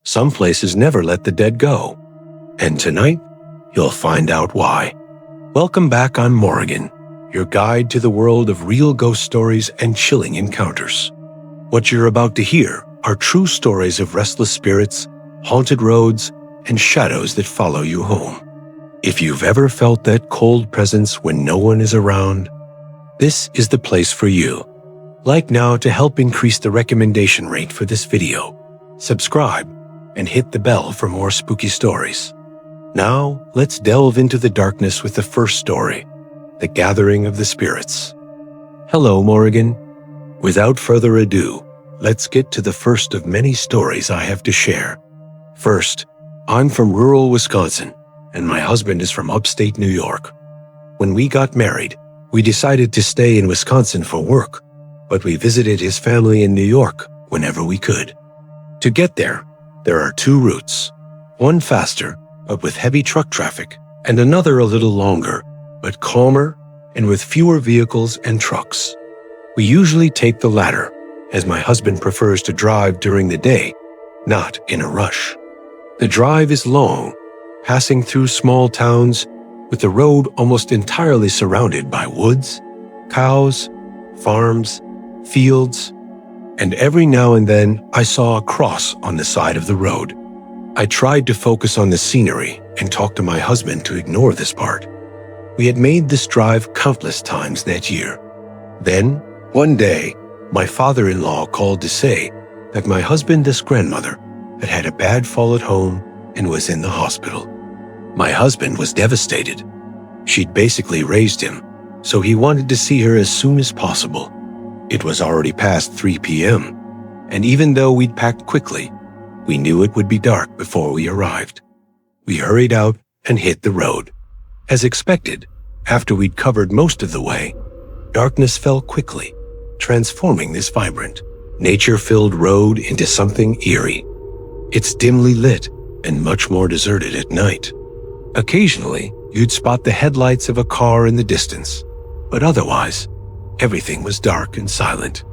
Some places never let the dead go. And tonight, you'll find out why. Welcome back on Morrigan, your guide to the world of real ghost stories and chilling encounters. What you're about to hear are true stories of restless spirits, haunted roads, and shadows that follow you home. If you've ever felt that cold presence when no one is around, this is the place for you. Like now to help increase the recommendation rate for this video. Subscribe and hit the bell for more spooky stories. Now, let's delve into the darkness with the first story, The Gathering of the Spirits. Hello, Morrigan. Without further ado, let's get to the first of many stories I have to share. First, I'm from rural Wisconsin, and my husband is from upstate New York. When we got married, we decided to stay in Wisconsin for work, but we visited his family in New York whenever we could. To get there are two routes, one faster, but with heavy truck traffic, and another a little longer, but calmer and with fewer vehicles and trucks. We usually take the latter, as my husband prefers to drive during the day, not in a rush. The drive is long, passing through small towns, with the road almost entirely surrounded by woods, cows, farms, fields, and every now and then I saw a cross on the side of the road. I tried to focus on the scenery and talk to my husband to ignore this part. We had made this drive countless times that year. Then, one day, my father-in-law called to say that my husband's grandmother had had a bad fall at home and was in the hospital. My husband was devastated. She'd basically raised him, so he wanted to see her as soon as possible. It was already past 3 p.m., and even though we'd packed quickly, we knew it would be dark before we arrived. We hurried out and hit the road. As expected, after we'd covered most of the way, darkness fell quickly, transforming this vibrant, nature-filled road into something eerie. It's dimly lit and much more deserted at night. Occasionally, you'd spot the headlights of a car in the distance, but otherwise, everything was dark and silent.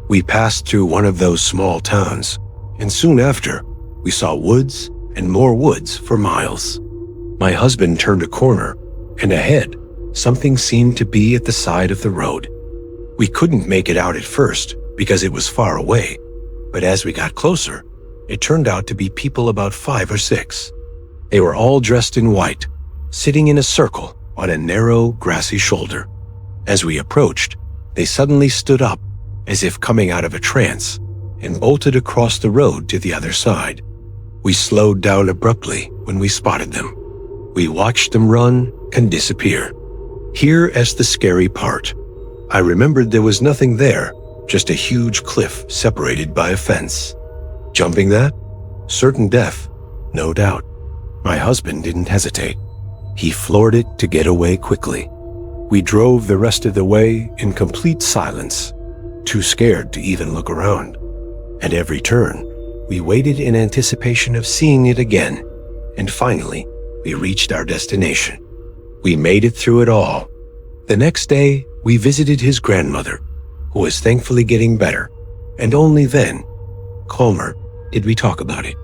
We passed through one of those small towns, and soon after, we saw woods and more woods for miles. My husband turned a corner, and ahead, something seemed to be at the side of the road. We couldn't make it out at first because it was far away, but as we got closer, it turned out to be people about 5 or 6. They were all dressed in white, sitting in a circle on a narrow, grassy shoulder. As we approached, they suddenly stood up, as if coming out of a trance, and bolted across the road to the other side. We slowed down abruptly when we spotted them. We watched them run and disappear. Here is the scary part. I remembered there was nothing there, just a huge cliff separated by a fence. Jumping that? Certain death, no doubt. My husband didn't hesitate. He floored it to get away quickly. We drove the rest of the way in complete silence, too scared to even look around. At every turn, we waited in anticipation of seeing it again, and finally, we reached our destination. We made it through it all. The next day, we visited his grandmother, who was thankfully getting better, and only then, calmer, did we talk about it.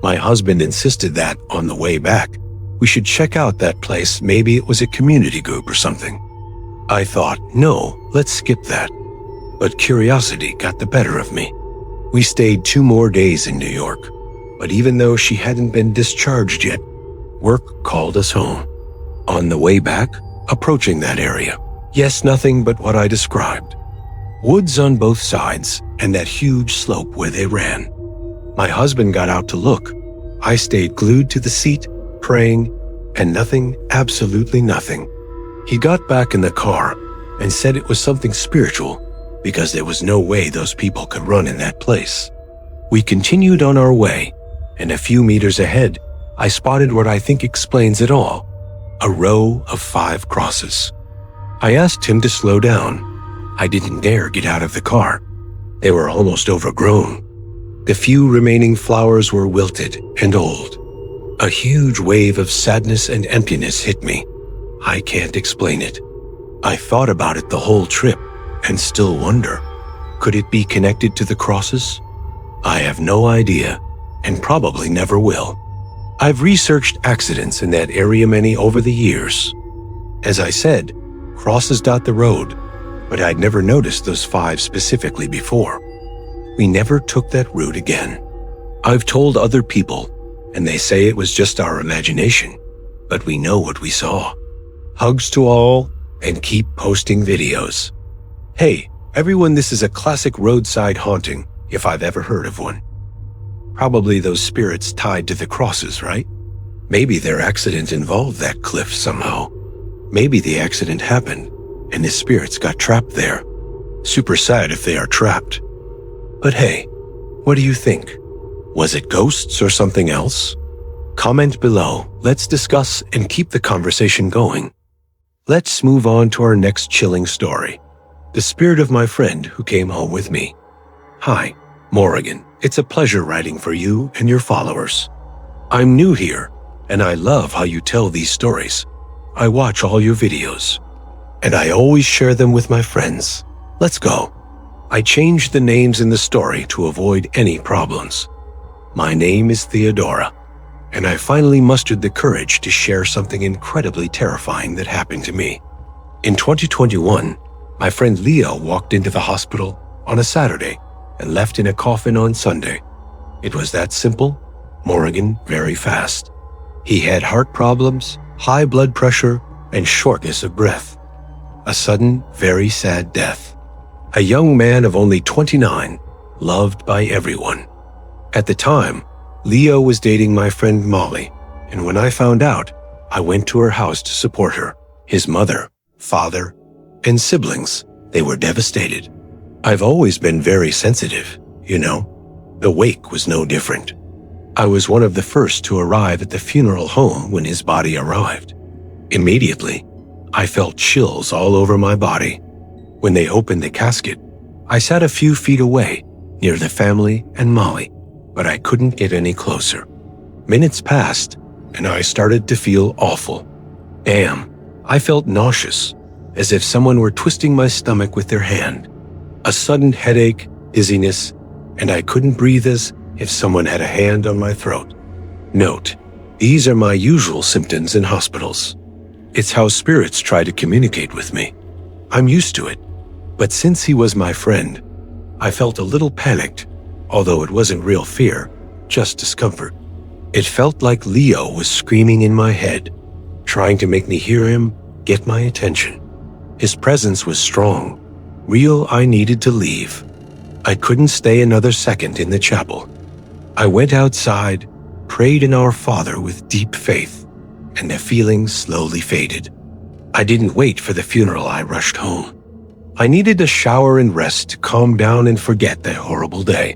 My husband insisted that, on the way back, we should check out that place. Maybe it was a community group or something. I thought, no, let's skip that. But curiosity got the better of me. We stayed 2 more days in New York, but even though she hadn't been discharged yet, work called us home. On the way back, approaching that area, yes, nothing but what I described. Woods on both sides and that huge slope where they ran. My husband got out to look. I stayed glued to the seat, praying, and nothing, absolutely nothing. He got back in the car and said it was something spiritual because there was no way those people could run in that place. We continued on our way, and a few meters ahead, I spotted what I think explains it all, a row of 5 crosses. I asked him to slow down. I didn't dare get out of the car. They were almost overgrown. The few remaining flowers were wilted and old. A huge wave of sadness and emptiness hit me. I can't explain it. I thought about it the whole trip and still wonder, could it be connected to the crosses? I have no idea, and probably never will. I've researched accidents in that area many over the years. As I said, crosses dot the road, but I'd never noticed those 5 specifically before. We never took that route again. I've told other people, and they say it was just our imagination, but we know what we saw. Hugs to all, and keep posting videos. Hey, everyone, this is a classic roadside haunting, if I've ever heard of one. Probably those spirits tied to the crosses, right? Maybe their accident involved that cliff somehow. Maybe the accident happened, and the spirits got trapped there. Super sad if they are trapped. But hey, what do you think? Was it ghosts or something else? Comment below, let's discuss and keep the conversation going. Let's move on to our next chilling story. The spirit of my friend who came home with me. Hi, Morrigan. It's a pleasure writing for you and your followers. I'm new here, and I love how you tell these stories. I watch all your videos, and I always share them with my friends. Let's go. I changed the names in the story to avoid any problems. My name is Theodora, and I finally mustered the courage to share something incredibly terrifying that happened to me. In 2021, my friend Leo walked into the hospital on a Saturday and left in a coffin on Sunday. It was that simple, Morrigan, very fast. He had heart problems, high blood pressure, and shortness of breath. A sudden, very sad death. A young man of only 29, loved by everyone. At the time, Leo was dating my friend Molly, and when I found out, I went to her house to support her. His mother, father, and siblings, they were devastated. I've always been very sensitive, you know. The wake was no different. I was one of the first to arrive at the funeral home when his body arrived. Immediately, I felt chills all over my body. When they opened the casket, I sat a few feet away, near the family and Molly, but I couldn't get any closer. Minutes passed, and I started to feel awful. I felt nauseous, as if someone were twisting my stomach with their hand. A sudden headache, dizziness, and I couldn't breathe as if someone had a hand on my throat. Note, these are my usual symptoms in hospitals. It's how spirits try to communicate with me. I'm used to it, but since he was my friend, I felt a little panicked, although it wasn't real fear, just discomfort. It felt like Leo was screaming in my head, trying to make me hear him, get my attention. His presence was strong, real. I needed to leave. I couldn't stay another second in the chapel. I went outside, prayed in Our Father with deep faith, and the feeling slowly faded. I didn't wait for the funeral. I rushed home. I needed a shower and rest to calm down and forget that horrible day.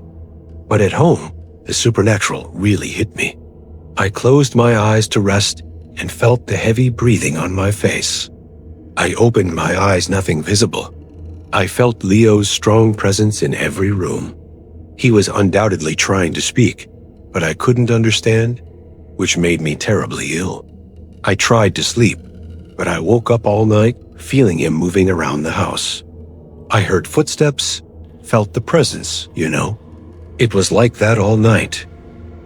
But at home, the supernatural really hit me. I closed my eyes to rest and felt the heavy breathing on my face. I opened my eyes, nothing visible. I felt Leo's strong presence in every room. He was undoubtedly trying to speak, but I couldn't understand, which made me terribly ill. I tried to sleep, but I woke up all night feeling him moving around the house. I heard footsteps, felt the presence, you know. It was like that all night.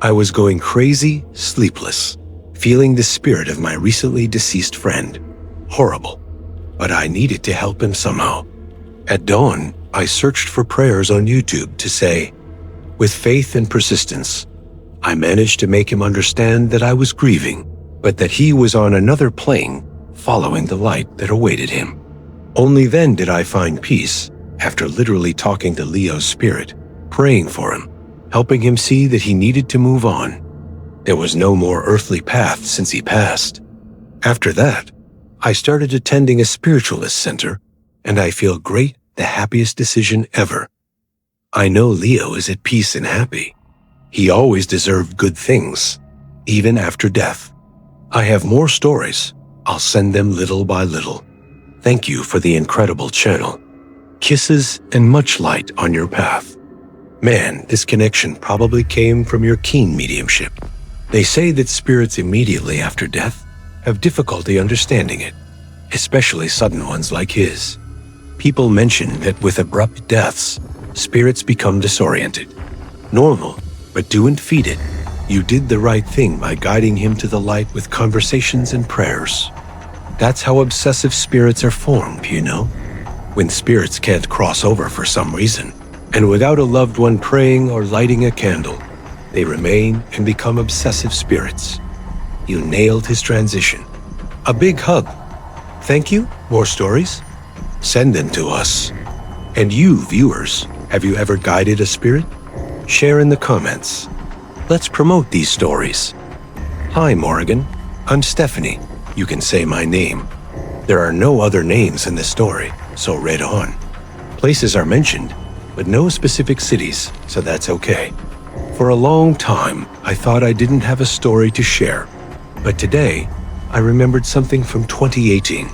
I was going crazy, sleepless, feeling the spirit of my recently deceased friend. Horrible, but I needed to help him somehow. At dawn, I searched for prayers on YouTube to say, with faith and persistence, I managed to make him understand that I was grieving, but that he was on another plane, following the light that awaited him. Only then did I find peace, after literally talking to Leo's spirit, praying for him, helping him see that he needed to move on. There was no more earthly path since he passed. After that, I started attending a spiritualist center, and I feel great, the happiest decision ever. I know Leo is at peace and happy. He always deserved good things, even after death. I have more stories. I'll send them little by little. Thank you for the incredible channel. Kisses and much light on your path. Man, this connection probably came from your keen mediumship. They say that spirits immediately after death have difficulty understanding it, especially sudden ones like his. People mention that with abrupt deaths, spirits become disoriented. Normal, But don't feed it. You did the right thing by guiding him to the light with conversations and prayers. That's how obsessive spirits are formed, you know? When spirits can't cross over for some reason, and without a loved one praying or lighting a candle, they remain and become obsessive spirits. You nailed his transition. A big hug. Thank you. More stories? Send them to us. And you, viewers, have you ever guided a spirit? Share in the comments. Let's promote these stories. Hi, Morgan. I'm Stephanie. You can say my name. There are no other names in the story, so read on. Places are mentioned, but no specific cities, so that's okay. For a long time, I thought I didn't have a story to share, but today, I remembered something from 2018.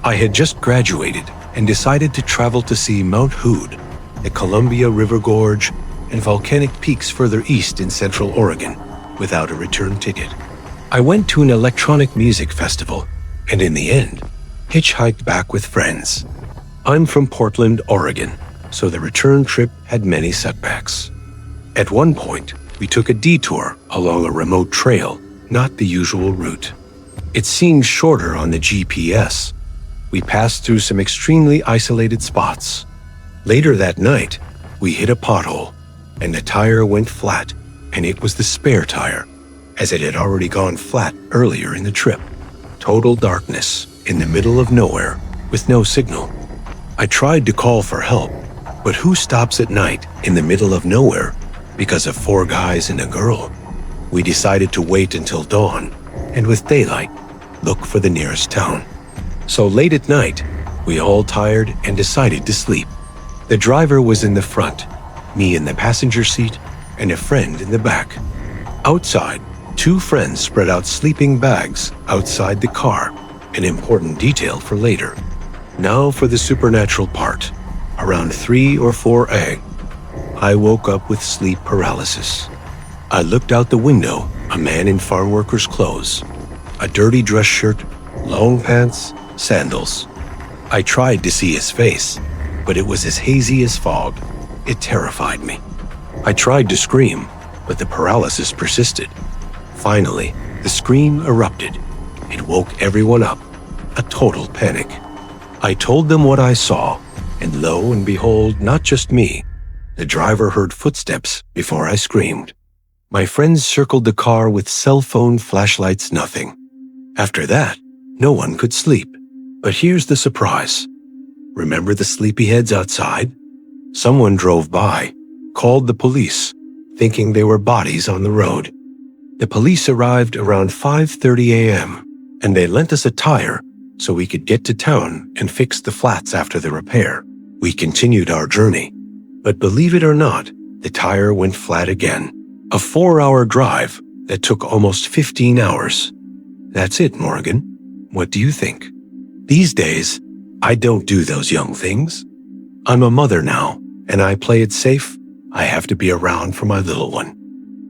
I had just graduated and decided to travel to see Mount Hood, the Columbia River Gorge, and volcanic peaks further east in Central Oregon, without a return ticket. I went to an electronic music festival, and in the end, hitchhiked back with friends. I'm from Portland, Oregon, so the return trip had many setbacks. At one point, we took a detour along a remote trail, not the usual route. It seemed shorter on the GPS. We passed through some extremely isolated spots. Later that night, we hit a pothole, and the tire went flat, and it was the spare tire, as it had already gone flat earlier in the trip. Total darkness in the middle of nowhere with no signal. I tried to call for help, but who stops at night in the middle of nowhere because of 4 guys and a girl? We decided to wait until dawn, and with daylight, look for the nearest town. So late at night, we all tired and decided to sleep. The driver was in the front, me in the passenger seat, and a friend in the back. Outside, 2 friends spread out sleeping bags outside the car, an important detail for later. Now for the supernatural part. Around 3 or 4 a.m., I woke up with sleep paralysis. I looked out the window, a man in farm worker's clothes, a dirty dress shirt, long pants, sandals. I tried to see his face, but it was as hazy as fog. It terrified me. I tried to scream, but the paralysis persisted. Finally, the scream erupted. It woke everyone up. A total panic. I told them what I saw, and lo and behold, not just me. The driver heard footsteps before I screamed. My friends circled the car with cell phone flashlights, nothing. After that, no one could sleep. But here's the surprise. Remember the sleepyheads outside? Someone drove by, called the police, thinking they were bodies on the road. The police arrived around 5:30 a.m., and they lent us a tire so we could get to town and fix the flats after the repair. We continued our journey, but believe it or not, the tire went flat again. A 4-hour drive that took almost 15 hours. That's it, Morgan. What do you think? These days, I don't do those young things. I'm a mother now, and I play it safe. I have to be around for my little one.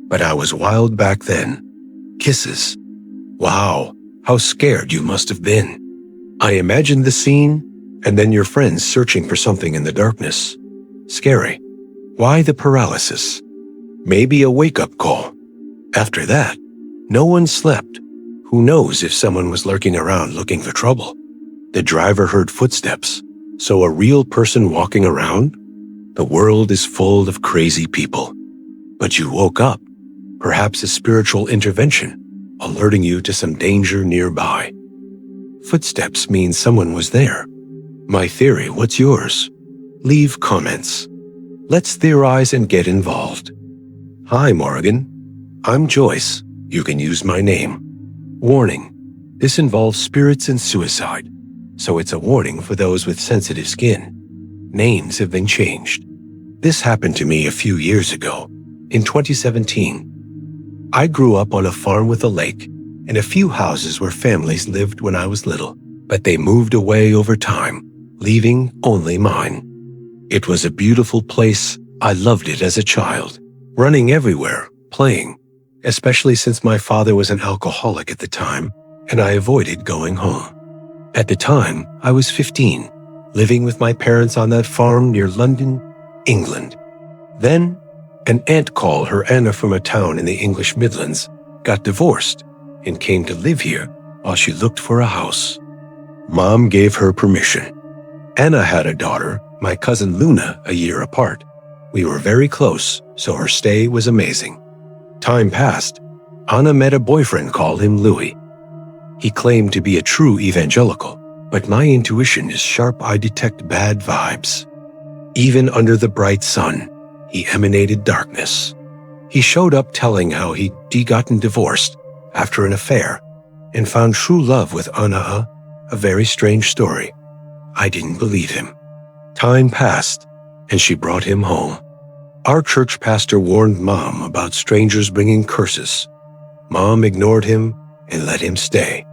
But I was wild back then. Kisses. Wow, how scared you must have been. I imagined the scene, and then your friends searching for something in the darkness. Scary. Why the paralysis? Maybe a wake-up call. After that, no one slept. Who knows if someone was lurking around looking for trouble? The driver heard footsteps. So a real person walking around? The world is full of crazy people. But you woke up. Perhaps a spiritual intervention, alerting you to some danger nearby. Footsteps mean someone was there. My theory, what's yours? Leave comments. Let's theorize and get involved. Hi, Morgan. I'm Joyce. You can use my name. Warning. This involves spirits and suicide, so it's a warning for those with sensitive skin. Names have been changed. This happened to me a few years ago, in 2017. I grew up on a farm with a lake and a few houses where families lived when I was little, but they moved away over time, leaving only mine. It was a beautiful place. I loved it as a child, running everywhere, playing, especially since my father was an alcoholic at the time, and I avoided going home. At the time, I was 15, living with my parents on that farm near London, England. Then, An aunt called her Anna from a town in the English Midlands, got divorced, and came to live here while she looked for a house. Mom gave her permission. Anna had a daughter, my cousin Luna, a year apart. We were very close, so her stay was amazing. Time passed. Anna met a boyfriend, called him Louis. He claimed to be a true evangelical, but my intuition is sharp. I detect bad vibes. Even under the bright sun, he emanated darkness. He showed up telling how he'd gotten divorced after an affair and found true love with Anna, a very strange story. I didn't believe him. Time passed, and she brought him home. Our church pastor warned Mom about strangers bringing curses. Mom ignored him and let him stay.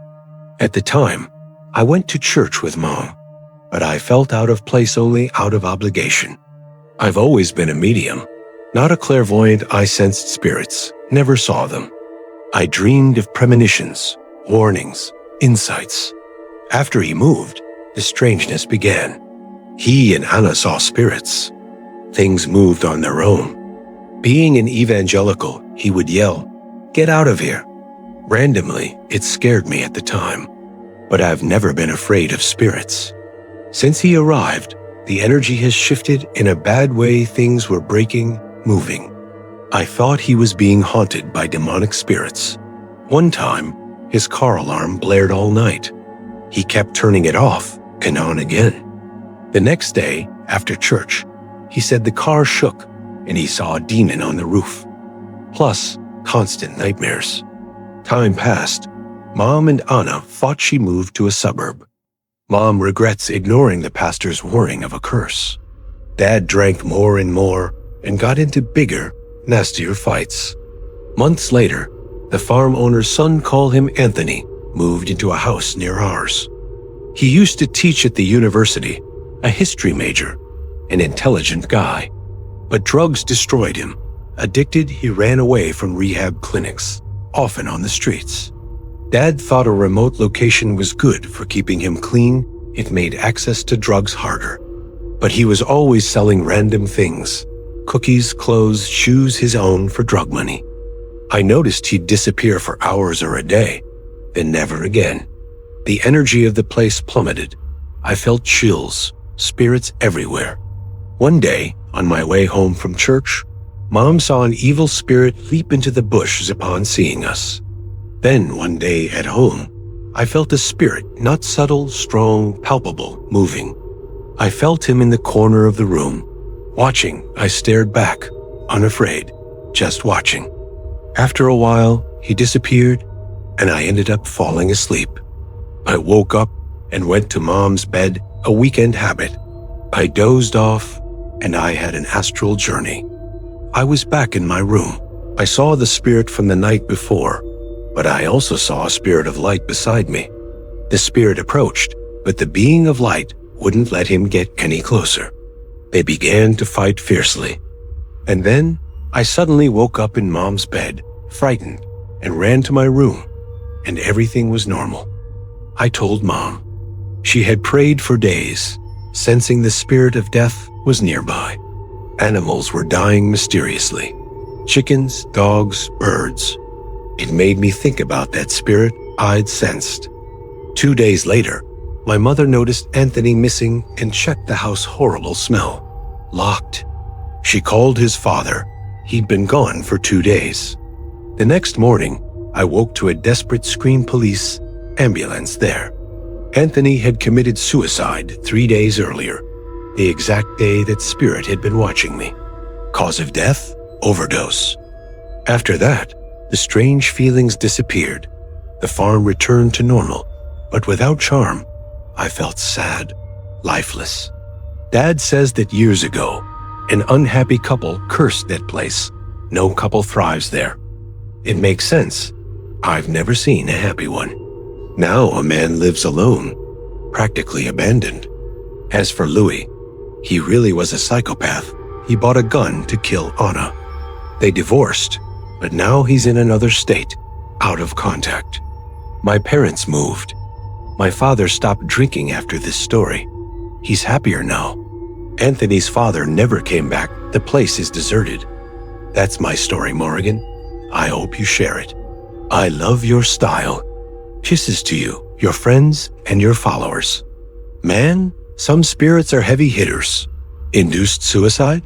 At the time, I went to church with Mom, but I felt out of place only out of obligation. I've always been a medium, not a clairvoyant. I sensed spirits, never saw them. I dreamed of premonitions, warnings, insights. After he moved, the strangeness began. He and Anna saw spirits. Things moved on their own. Being an evangelical, he would yell, "Get out of here." Randomly, it scared me at the time, but I've never been afraid of spirits. Since he arrived, the energy has shifted in a bad way. Things were breaking, moving. I thought he was being haunted by demonic spirits. One time, his car alarm blared all night. He kept turning it off and on again. The next day, after church, he said the car shook and he saw a demon on the roof. Plus, constant nightmares. Time passed. Mom and Anna thought she moved to a suburb. Mom regrets ignoring the pastor's warning of a curse. Dad drank more and more and got into bigger, nastier fights. Months later, the farm owner's son, called him Anthony, moved into a house near ours. He used to teach at the university, a history major, an intelligent guy. But drugs destroyed him. Addicted, he ran away from rehab clinics, often on the streets. Dad thought a remote location was good for keeping him clean. It made access to drugs harder. But he was always selling random things: cookies, clothes, shoes, his own, for drug money. I noticed he'd disappear for hours or a day, then never again. The energy of the place plummeted. I felt chills, spirits everywhere. One day, on my way home from church, Mom saw an evil spirit leap into the bushes upon seeing us. Then one day at home, I felt a spirit, not subtle, strong, palpable, moving. I felt him in the corner of the room. Watching, I stared back, unafraid, just watching. After a while, he disappeared, and I ended up falling asleep. I woke up and went to Mom's bed, a weekend habit. I dozed off, and I had an astral journey. I was back in my room. I saw the spirit from the night before, but I also saw a spirit of light beside me. The spirit approached, but the being of light wouldn't let him get any closer. They began to fight fiercely. And then I suddenly woke up in Mom's bed, frightened, and ran to my room, and everything was normal. I told Mom. She had prayed for days, sensing the spirit of death was nearby. Animals were dying mysteriously. Chickens, dogs, birds. It made me think about that spirit I'd sensed. 2 days later, my mother noticed Anthony missing and checked the house. Horrible smell. Locked. She called his father. He'd been gone for 2 days. The next morning, I woke to a desperate scream. Police, ambulance there. Anthony had committed suicide 3 days earlier, the exact day that spirit had been watching me. Cause of death? Overdose. After that, the strange feelings disappeared. The farm returned to normal, but without charm. I felt sad, lifeless. Dad says that years ago, an unhappy couple cursed that place. No couple thrives there. It makes sense. I've never seen a happy one. Now a man lives alone, practically abandoned. As for Louis, he really was a psychopath. He bought a gun to kill Anna. They divorced, but now he's in another state, out of contact. My parents moved. My father stopped drinking after this story. He's happier now. Anthony's father never came back. The place is deserted. That's my story, Morrigan. I hope you share it. I love your style. Kisses to you, your friends, and your followers. Man, some spirits are heavy hitters. Induced suicide?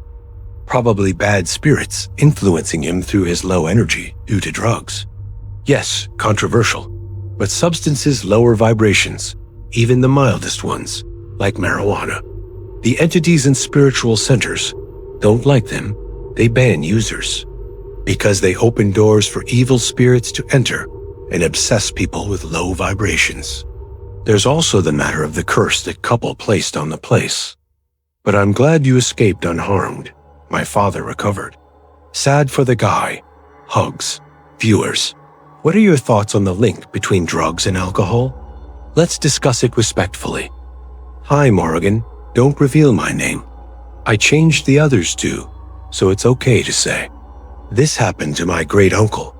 Probably bad spirits influencing him through his low energy due to drugs. Yes, controversial, but substances lower vibrations, even the mildest ones, like marijuana. The entities in spiritual centers don't like them. They ban users because they open doors for evil spirits to enter and obsess people with low vibrations. There's also the matter of the curse that couple placed on the place. But I'm glad you escaped unharmed. My father recovered. Sad for the guy. Hugs. Viewers, what are your thoughts on the link between drugs and alcohol? Let's discuss it respectfully. Hi, Morrigan. Don't reveal my name. I changed the others too, so it's okay to say. This happened to my great-uncle,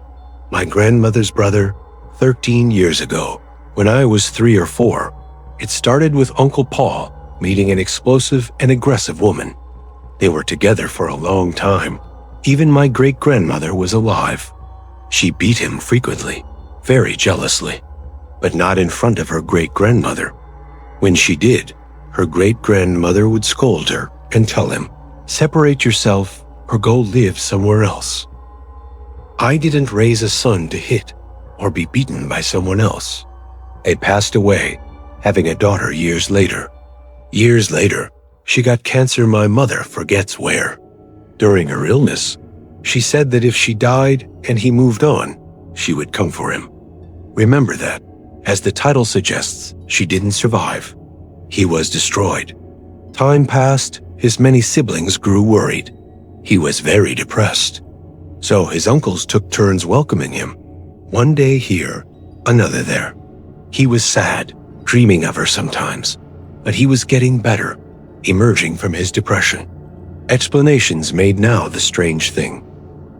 my grandmother's brother, 13 years ago, when I was 3 or 4. It started with Uncle Paul meeting an explosive and aggressive woman. They were together for a long time. Even my great-grandmother was alive. She beat him frequently, very jealously, but not in front of her great-grandmother. When she did, her great-grandmother would scold her and tell him, "Separate yourself or go live somewhere else." I didn't raise a son to hit or be beaten by someone else. They passed away, having a daughter years later. Years later, she got cancer my mother forgets where. During her illness, she said that if she died and he moved on, she would come for him. Remember that, as the title suggests, she didn't survive. He was destroyed. Time passed, his many siblings grew worried. He was very depressed. So his uncles took turns welcoming him. One day here, another there. He was sad, dreaming of her sometimes, but he was getting better, emerging from his depression. Explanations made now the strange thing.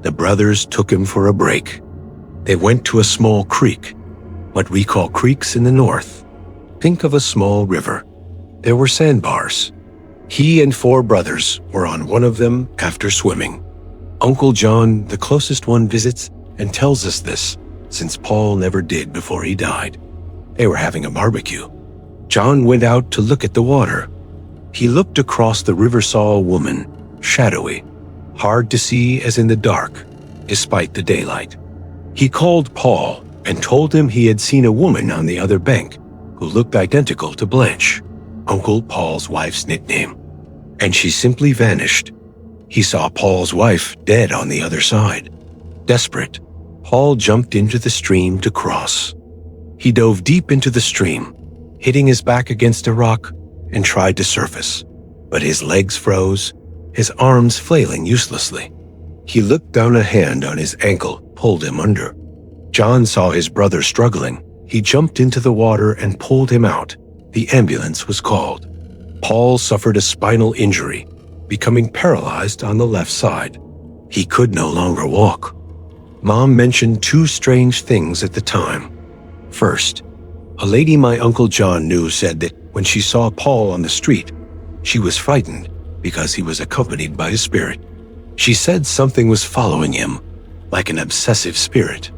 The brothers took him for a break. They went to a small creek, what we call creeks in the north. Think of a small river. There were sandbars. He and 4 brothers were on one of them after swimming. Uncle John, the closest one, visits and tells us this, since Paul never did before he died. They were having a barbecue. John went out to look at the water. He looked across the river, saw a woman, shadowy, hard to see as in the dark, despite the daylight. He called Paul and told him he had seen a woman on the other bank who looked identical to Blanche, Uncle Paul's wife's nickname, and she simply vanished. He saw Paul's wife dead on the other side. Desperate, Paul jumped into the stream to cross. He dove deep into the stream, hitting his back against a rock, and tried to surface, but his legs froze, his arms flailing uselessly. He looked down, a hand on his ankle pulled him under. John saw his brother struggling. He jumped into the water and pulled him out. The ambulance was called. Paul suffered a spinal injury, becoming paralyzed on the left side. He could no longer walk. Mom mentioned 2 strange things at the time. First, a lady my Uncle John knew said that when she saw Paul on the street, she was frightened because he was accompanied by a spirit. She said something was following him, like an obsessive spirit.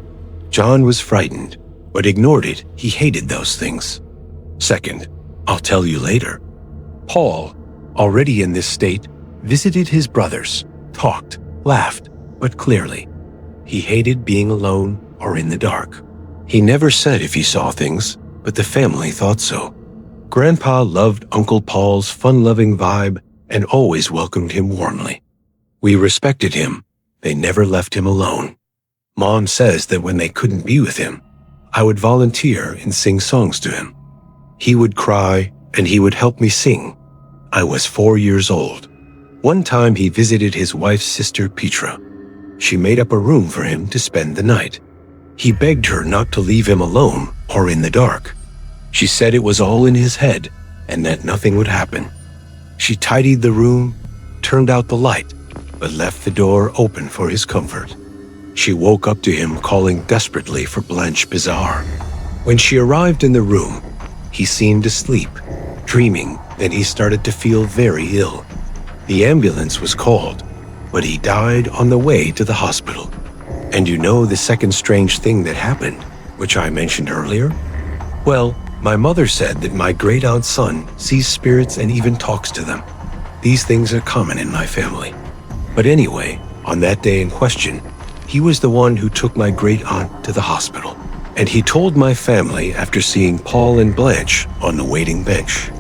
John was frightened, but ignored it. He hated those things. Second, I'll tell you later. Paul, already in this state, visited his brothers, talked, laughed, but clearly. He hated being alone or in the dark. He never said if he saw things, but the family thought so. Grandpa loved Uncle Paul's fun-loving vibe and always welcomed him warmly. We respected him. They never left him alone. Mom says that when they couldn't be with him, I would volunteer and sing songs to him. He would cry and he would help me sing. I was 4 years old. One time he visited his wife's sister Petra. She made up a room for him to spend the night. He begged her not to leave him alone or in the dark. She said it was all in his head and that nothing would happen. She tidied the room, turned out the light, but left the door open for his comfort. She woke up to him calling desperately for Blanche Bizarre. When she arrived in the room, he seemed asleep, dreaming. Then he started to feel very ill. The ambulance was called, but he died on the way to the hospital. And you know the second strange thing that happened, which I mentioned earlier? Well, my mother said that my great-aunt's son sees spirits and even talks to them. These things are common in my family. But anyway, on that day in question, he was the one who took my great-aunt to the hospital. And he told my family after seeing Paul and Blanche on the waiting bench.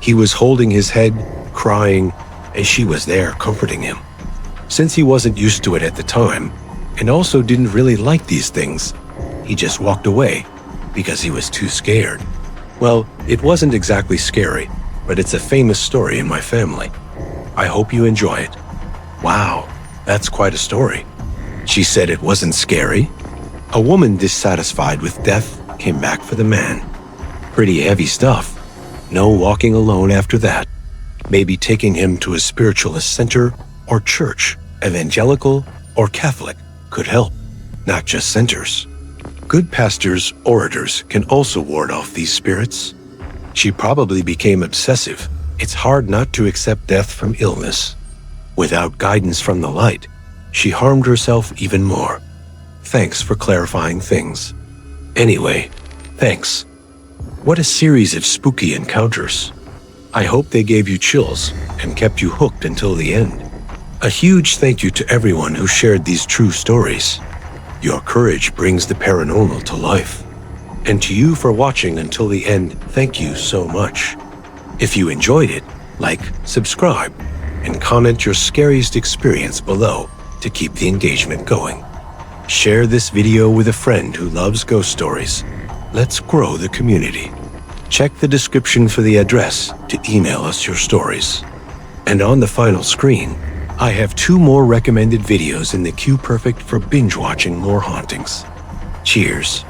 He was holding his head, crying, and she was there comforting him. Since he wasn't used to it at the time, and also didn't really like these things, he just walked away because he was too scared. Well, it wasn't exactly scary, but it's a famous story in my family. I hope you enjoy it. Wow, that's quite a story. She said it wasn't scary. A woman dissatisfied with death came back for the man. Pretty heavy stuff. No walking alone after that. Maybe taking him to a spiritualist center or church, evangelical or Catholic, could help, not just centers. Good pastors, orators can also ward off these spirits. She probably became obsessive. It's hard not to accept death from illness. Without guidance from the light, she harmed herself even more. Thanks for clarifying things. Anyway, thanks. What a series of spooky encounters. I hope they gave you chills and kept you hooked until the end. A huge thank you to everyone who shared these true stories. Your courage brings the paranormal to life. And to you for watching until the end, thank you so much. If you enjoyed it, like, subscribe, and comment your scariest experience below to keep the engagement going. Share this video with a friend who loves ghost stories. Let's grow the community. Check the description for the address to email us your stories. And on the final screen, I have 2 more recommended videos in the queue perfect for binge watching more hauntings. Cheers.